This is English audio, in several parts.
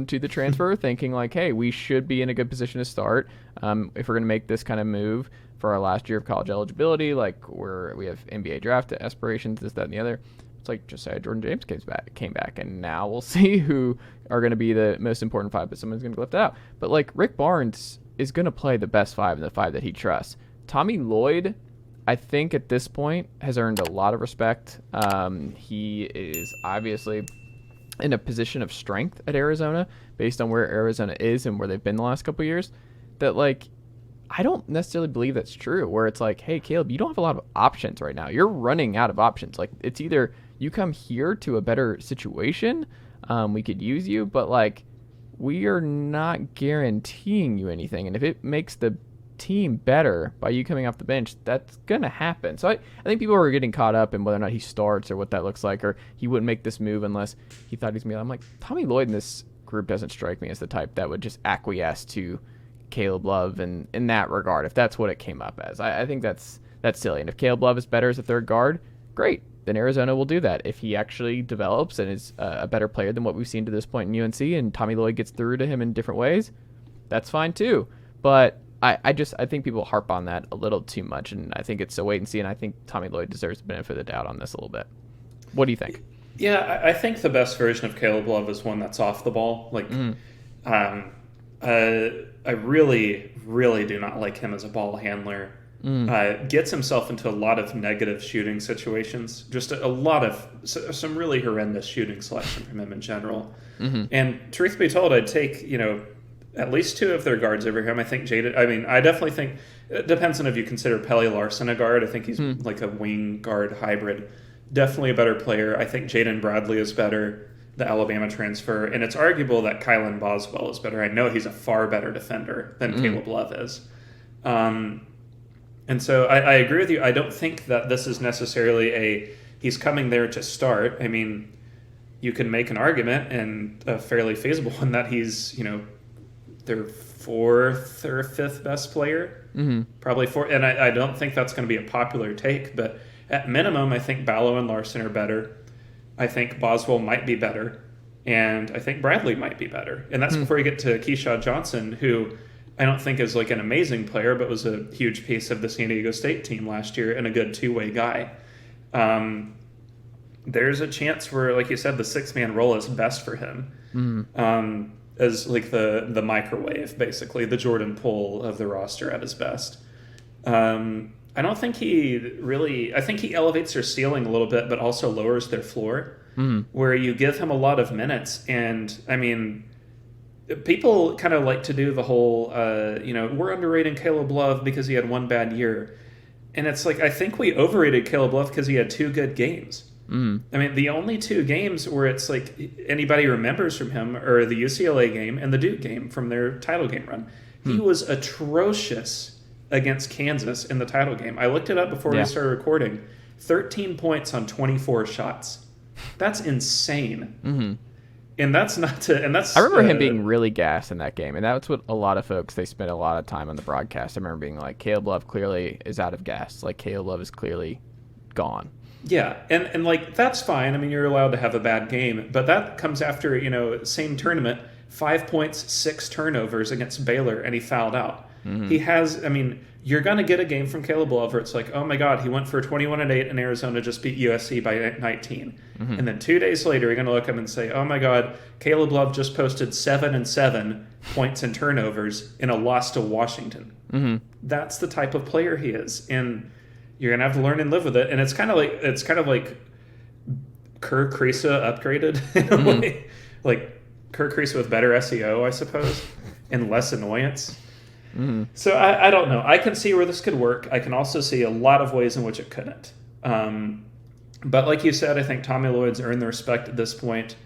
to the transfer, thinking like, hey, we should be in a good position to start if we're going to make this kind of move for our last year of college eligibility. Like we have NBA draft aspirations, this, that, and the other. It's like Josiah Jordan James came back, and now we'll see who are going to be the most important five, but someone's going to lift it out. But like Rick Barnes is going to play the best five and the five that he trusts. Tommy Lloyd, I think at this point, has earned a lot of respect. He is obviously in a position of strength at Arizona based on where Arizona is and where they've been the last couple of years. That, like, I don't necessarily believe that's true, where it's like, hey, Caleb, you don't have a lot of options right now. You're running out of options. Like, it's either you come here to a better situation, we could use you, but, like, we are not guaranteeing you anything. And if it makes the team better by you coming off the bench, that's going to happen. So I think people are getting caught up in whether or not he starts or what that looks like, or he wouldn't make this move unless he thought he's going to be. I'm like, Tommy Lloyd in this group doesn't strike me as the type that would just acquiesce to Caleb Love in that regard, if that's what it came up as. I think that's silly. And if Caleb Love is better as a third guard, great. Then Arizona will do that. If he actually develops and is a better player than what we've seen to this point in UNC, and Tommy Lloyd gets through to him in different ways, that's fine too. But I think people harp on that a little too much, and I think it's a wait and see, and I think Tommy Lloyd deserves the benefit of the doubt on this a little bit. What do you think? Yeah, I think the best version of Caleb Love is one that's off the ball. Like, I really, really do not like him as a ball handler. Gets himself into a lot of negative shooting situations. Just a lot of some really horrendous shooting selection from him in general. And truth be told, I'd take, at least two of their guards over him. I think Jaden. I mean, I definitely think it depends on if you consider Pelle Larson a guard. I think he's like a wing guard hybrid. Definitely a better player. I think Jaden Bradley is better, the Alabama transfer, and it's arguable that Kylan Boswell is better. I know he's a far better defender than Caleb Love is. And so I agree with you. I don't think that this is necessarily he's coming there to start. I mean, you can make an argument, and a fairly feasible one, that he's, their fourth or fifth best player. Probably fourth. And I don't think that's going to be a popular take, but at minimum, I think Ballo and Larson are better. I think Boswell might be better, and I think Bradley might be better. And that's before you get to Keyshawn Johnson, who I don't think is like an amazing player, but was a huge piece of the San Diego State team last year and a good two-way guy. There's a chance where, like you said, the six-man role is best for him. As like the microwave, basically, the Jordan Poole of the roster at his best. I don't think I think he elevates their ceiling a little bit, but also lowers their floor, where you give him a lot of minutes. And I mean, people kind of like to do the whole, we're underrating Caleb Love because he had one bad year. And it's like, I think we overrated Caleb Love because he had two good games. I mean, the only two games where it's like anybody remembers from him are the UCLA game and the Duke game from their title game run. He was atrocious against Kansas in the title game. I looked it up before we started recording. 13 points on 24 shots. That's insane. And that's not to... And that's. I remember him being really gassed in that game, and that's what a lot of folks, they spent a lot of time on the broadcast. I remember being like, Caleb Love clearly is out of gas. Like, Caleb Love is clearly gone. Yeah, and like, that's fine. I mean, you're allowed to have a bad game, but that comes after, same tournament, 5 points, 6 turnovers against Baylor, and he fouled out. He has, you're going to get a game from Caleb Love where it's like, oh my God, he went for 21-8 and Arizona just beat USC by 19. And then 2 days later, you're going to look up and say, oh my God, Caleb Love just posted 7 points and turnovers in a loss to Washington. That's the type of player he is. And you're going to have to learn and live with it. And it's kind of like Kerr Kriisa upgraded in a way. Like Kerr Kriisa with better SEO, I suppose, and less annoyance. So I don't know. I can see where this could work. I can also see a lot of ways in which it couldn't. But like you said, I think Tommy Lloyd's earned the respect at this point.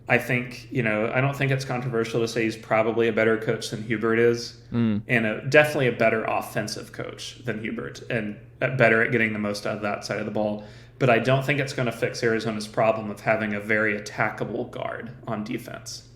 I think, I don't think it's controversial to say he's probably a better coach than Hubert is, and definitely a better offensive coach than Hubert, and better at getting the most out of that side of the ball. But I don't think it's going to fix Arizona's problem of having a very attackable guard on defense.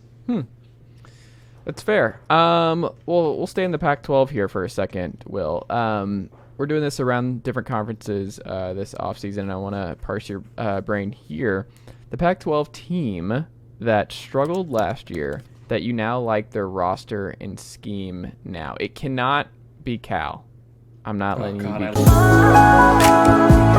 That's fair. We'll stay in the Pac-12 here for a second, Will. We're doing this around different conferences this offseason, and I want to parse your brain here. The Pac-12 team that struggled last year that you now like their roster and scheme now? It cannot be Cal. I'm not letting you be.